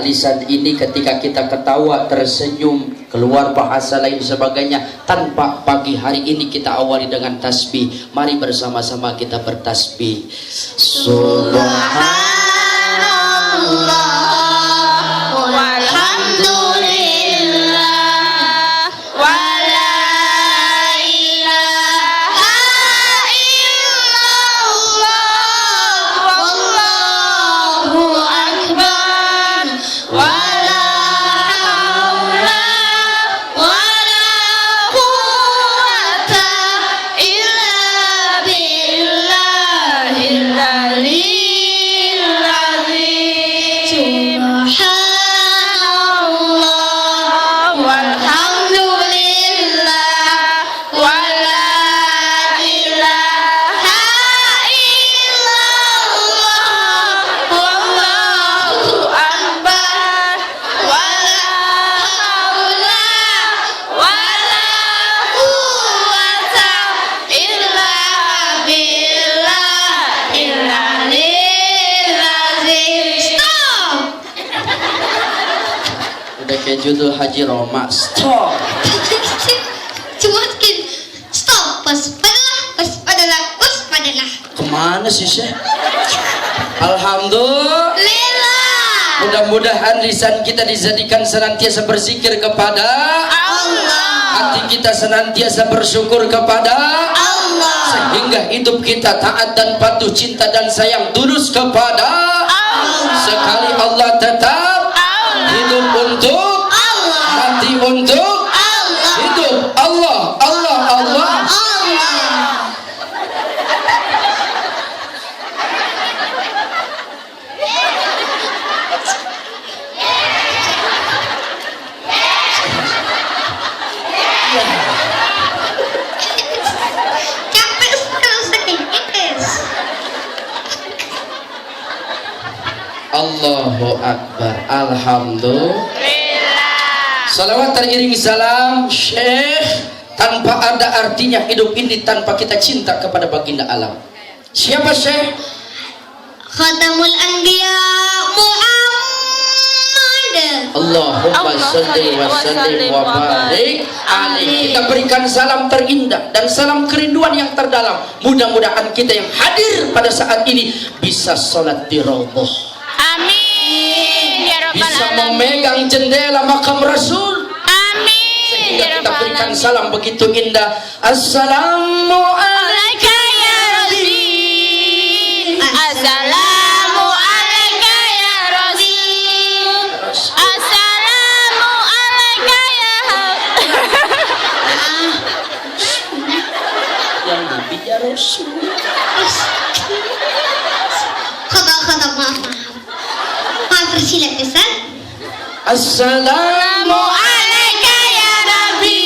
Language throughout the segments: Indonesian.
lisan ini ketika kita ketawa, tersenyum, keluar bahasa lain sebagainya, tanpa pagi hari ini kita awali dengan tasbih. Mari bersama-sama kita bertasbih. Subhanallah walhamdulillah wala ilaha illallah wallahu akbar wala haula wala quwwata illa billahil aliyyil azim. Subhanallah walhamdulillah wala ilaha illallah wallahu akbar wala haula wala quwwata illa billahil aliyyil azim. Stop. Udah kayak judul Haji Roma. Stop. Cuma sedikit. Stop. Waspadalah. Kemana sih Syekh? Alhamdulillah. Lillah. Mudah-mudahan lisan kita dijadikan senantiasa berzikir kepada Allah. hati kita senantiasa bersyukur kepada Allah. sehingga hidup kita taat dan patuh, cinta dan sayang tulus kepada Allah. sekali Allah tetap hidup untuk Allah. mati untuk Allah. hidup Allah. Allah. Capek sekali sedikit. Allahu Akbar. Alhamdulillah. Salawat teriring salam Syekh. Tanpa ada artinya hidup ini tanpa kita cinta kepada baginda alam. Siapa Syekh? Khatamul Anbiya Muhammad. Allahumma salli wa sallim wa barik alaihi. Kita berikan salam terindah dan salam kerinduan yang terdalam. Mudah-mudahan kita yang hadir pada saat ini bisa sholat di raudhah. Amin ya rabbal Bisa alamin. memegang jendela makam Rasul. Amin Sehingga ya kita rabbal berikan alamin. salam begitu indah. Assalamualaikum. Alaika ya Rasul. Assalamu alaika ya Rasul. Assalamu alaika ya Yang Nabi ya Rasul. Kata maaf. Maaf bersilat Ustaz. Assalamu alaika ya Rabbi.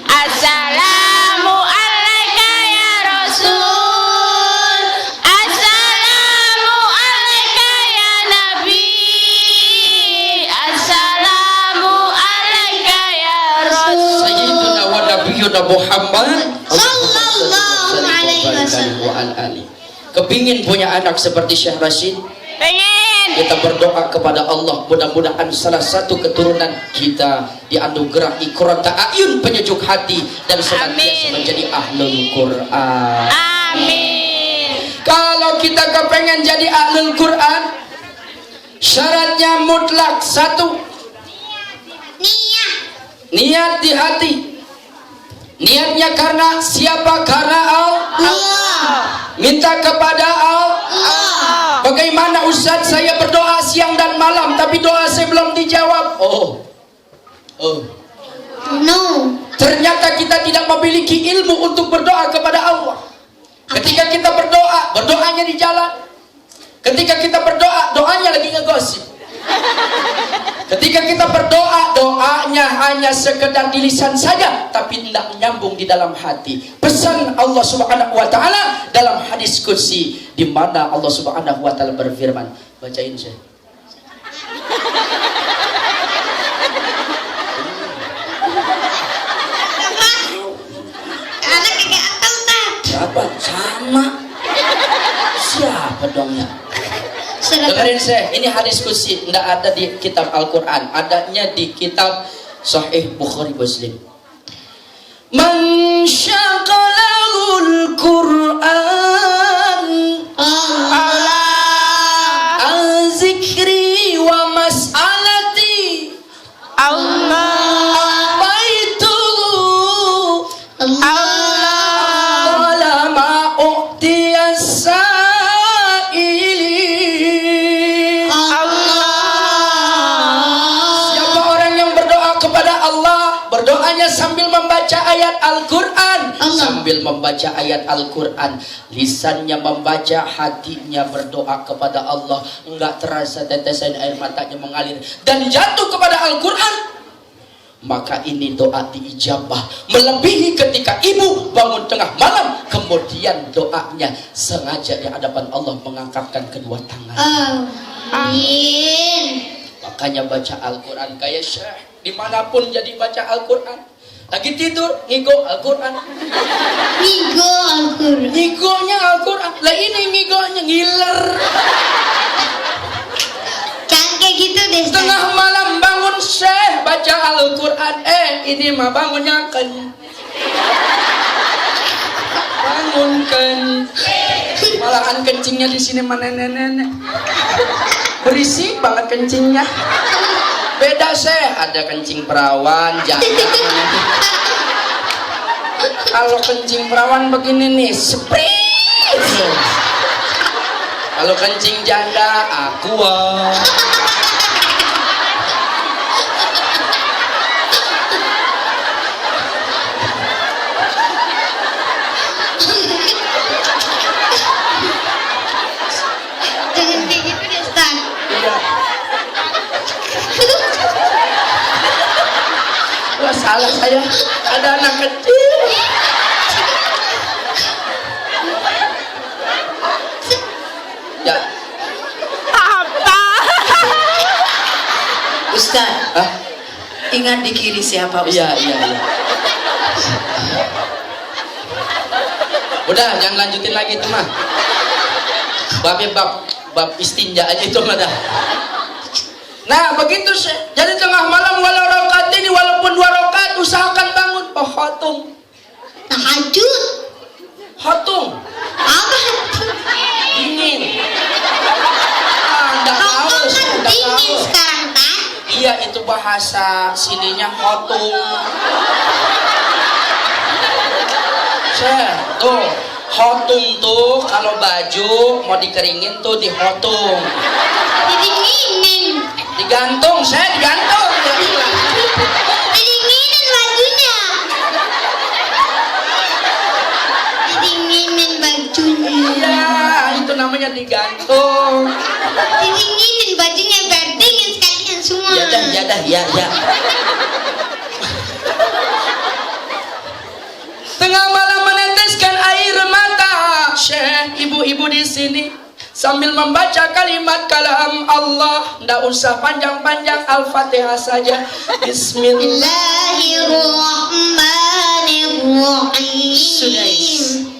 Assalamu alaika ya Rasul. Assalamu alaika ya Nabi. Assalamu alaika ya Rasul. Sayyiduna wa nabiyuna Muhammad Sallallahu alaihi wasallam. wa ali. Kepingin punya anak seperti Syekh Rashid? Pengen. Kita berdoa kepada Allah, mudah-mudahan salah satu keturunan kita dianugerahi qurrata a'yun, penyejuk hati, dan senantiasa Amin. menjadi ahlul Quran. Amin. Kalau kita kepengen jadi ahlul Quran, syaratnya mutlak satu, Niat. niat di hati. Niatnya karena siapa? Karena Allah. Minta kepada Allah. Bagaimana Ustaz, saya berdoa siang dan malam tapi doa saya belum dijawab. Oh. No. Ternyata kita tidak memiliki ilmu untuk berdoa kepada Allah. Ketika kita berdoa, berdoanya di jalan. Ketika kita berdoa, doanya lagi ngegosip. Ketika kita berdoa, doanya hanya sekedar di lisan saja, tapi tidak menyambung di dalam hati. Pesan Allah Subhanahu wa taala dalam hadis qudsi, di mana Allah Subhanahu wa taala berfirman, bacain saya. Anak kakek atau tak? Siapa? Sama. Siapa dongnya? Dengerin saya, ini hadis qudsi, tidak ada di kitab Al-Quran, adanya di kitab Sahih Bukhari Muslim. Man syaqalahul Qur'an an zikri wa mas'alati Allah baitu Allah qala ma u'tiyas sa'ili. Siapa orang yang berdoa kepada Allah, berdoanya sambil membaca ayat Al-Quran, sambil membaca ayat Al-Quran, lisannya membaca, hatinya berdoa kepada Allah, enggak terasa tetesan air matanya mengalir dan jatuh kepada Al-Quran, maka ini doa diijabah, melebihi ketika ibu bangun tengah malam kemudian doanya sengaja di hadapan Allah mengangkatkan kedua tangan. Amin. Makanya baca Al-Quran kayak Syekh, dimanapun jadi baca Al-Quran. Lagi tidur, ngigo Al-Quran. Ngigo Al-Quran. Ngigonya Al-Quran. Lah ini ngigonya ngiler. Jangan kayak gitu deh. Ustaz. Tengah malam bangun Syekh baca Al-Quran. Ini mah bangunnya kan. Bangunkan. Malahan kencingnya di sini mana nenek-nenek. Berisik banget kencingnya. Beda Syekh, ada kencing perawan, jangan. Kalau kencing perawan begini nih, sprit. Kalau kencing janda, aqua. Jangan kayak gitu deh, Ustaz. Iya. Wah, salah saya. Ada anak kecil. Ya. apa Ustaz, Hah? ingat di kiri siapa Ustaz? Iya, iya, iya. Udah, jangan lanjutin lagi itu mah. Babnya bab istinja aja itu mah dah. Nah, begitu sih. Jadi tengah malam walau rakaat ini walaupun 2 rakaat usahakan bangun. Oh, khatung. Tahajud. Khatung. Apa? Dingin. Enggak tahu, Kau kan enggak dingin tahu. sekarang kan? Iya, itu bahasa sininya khatung. Tuh, khatung tuh kalau baju mau dikeringin tuh dikhotung. Didinginin. Digantung, saya digantung. Didinginin bajunya. Didinginin bajunya. Iya, itu namanya digantung. Didinginin bajunya biar dingin sekalian semua. Ya dah, ya dah, ya, ya. Tengah malam meneteskan air mata. Syekh, ibu-ibu di sini sambil membaca kalimat kalam Allah, ndak usah panjang-panjang, Al-Fatihah saja. Bismillahirrahmanirrahim. Sudah,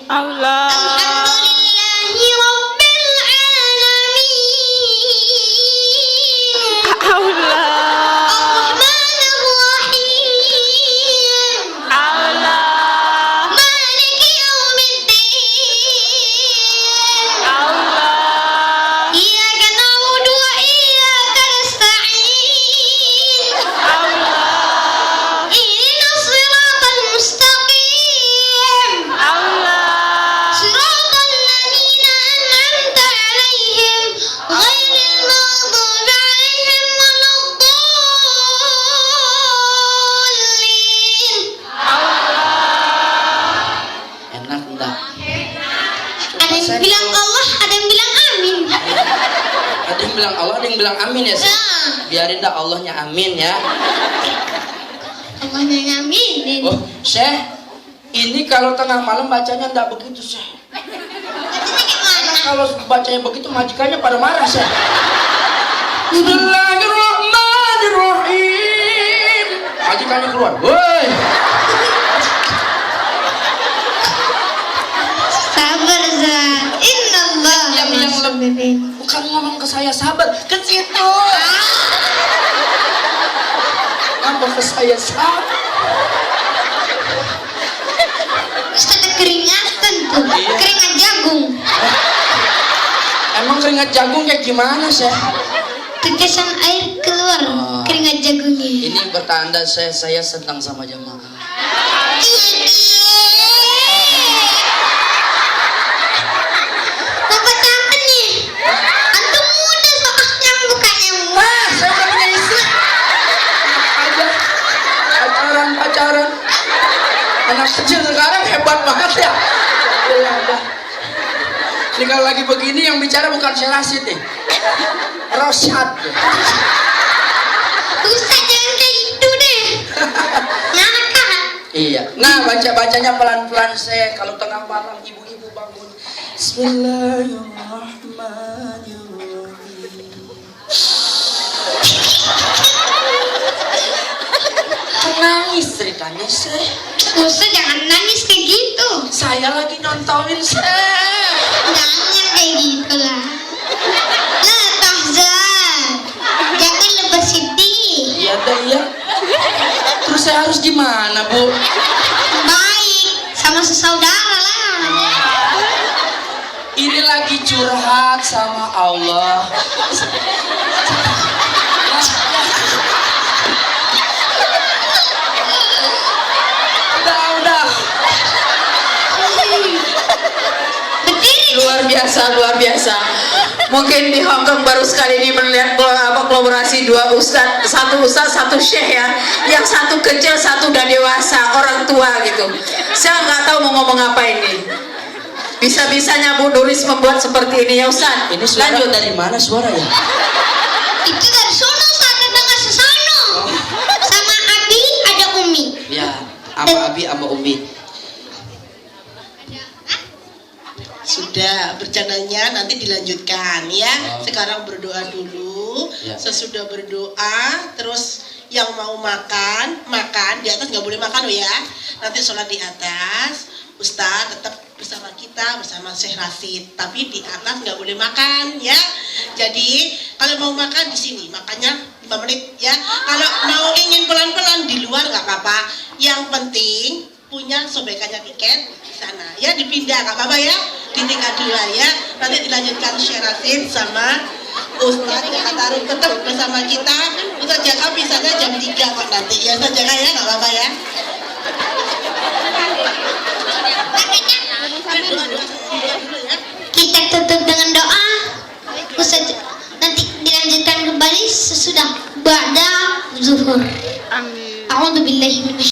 Allah Alhamdulillahi Rabbil Alamin. Allah Ar-Rahmanir-Rahim. Allah Maliki Yaumiddin. Allah Iyyaka na'budu wa iyyaka nasta'in. Allah Ihdinas siratal mustaqim. Allah Siratal ladzina an'amta 'alaihim ghairil maghdubi 'alaihim waladdallin. Enak enggak? Ada yang bilang Allah, ada yang bilang amin. Ada yang bilang Allah, ada yang bilang amin ya. Syekh? Nah, Biarin dah Allahnya amin ya. Allahnya aminin. Oh, Syekh, ini kalau tengah malam bacanya enggak begitu, Syekh. Bacanya gimana? Kalau bacanya begitu majikannya pada marah, Syekh. Bismillahirrahmanirrahim. Majikannya keluar. Woi. Sabar, Za. Innallah Yang ma'as sabirin. bukan kamu ngomong ke saya sabar? Ke situ. Ngomong ke saya sabar. Ustaz ada keringatan tuh. Iya. Keringat jagung. Emang keringat jagung kayak gimana sih? Tetesan air keluar Oh. keringat jagungnya. Ini bertanda saya senang sama jamaah. Bapak cantik nih. Antum muda soalnya bukannya Wah, saya udah punya istri. Aja pacaran. Anak kecil sekarang hebat banget ya. Ya udah. Ini kalau lagi begini yang bicara bukan Syarasid nih. Rosyad. Ustaz jangan kayak gitu deh. Ngakak. Iya. Nah, bacanya pelan-pelan saya. Kalau tengah malam ibu-ibu bangun. Bismillahirrahmanirrahim. Nangis ceritanya sih. Ustaz jangan nangis kayak gitu. Saya lagi nontonin sih. Jangan kayak gitu lah. Lah tahzan. Jangan lebih sedih. Iya deh ya. Terus saya harus gimana, Bu? Baik sama sesaudara lah. Ini lagi curhat sama Allah. Udah. Berdiri. Luar biasa. Mungkin di Hongkong baru sekali ini melihat kolaborasi dua ustadz, satu syekh ya, yang satu kecil, satu udah dewasa, orang tua gitu. Saya nggak tahu mau ngomong apa ini. Bisa-bisanya Bu Doris membuat seperti ini ya Ustadz. Ini suara Lanjut. dari mana suara ya? Itu dari sono Ustaz tetangga sesano. Sama Abi ada Umi. Ya, sama Abi sama Umi. Sudah, bercandanya nanti dilanjutkan ya. Oh. Sekarang berdoa dulu. Ya. Sesudah berdoa, terus yang mau makan di atas, nggak boleh makan loh ya. Nanti sholat di atas. Ustaz tetap bersama kita, bersama Syekh Rasid. Tapi di atas nggak boleh makan ya. Jadi kalau mau makan di sini, makannya 5 menit ya. Kalau mau ingin pelan-pelan di luar nggak apa-apa. Yang penting punya sobekannya tiket di sana ya, dipindah nggak apa-apa ya, di tingkat 2 ya. Nanti dilanjutkan Syekh Rasid sama Ustaz Jaka Tarub tetap bersama kita. Ustaz Jaka misalnya jam 3 kok nanti ya, Ustaz Jaka ya, nggak apa-apa ya. Kita tutup dengan doa. Ustaz nanti dilanjutkan kembali sesudah ba'da zuhur. Amin. A'udzubillahi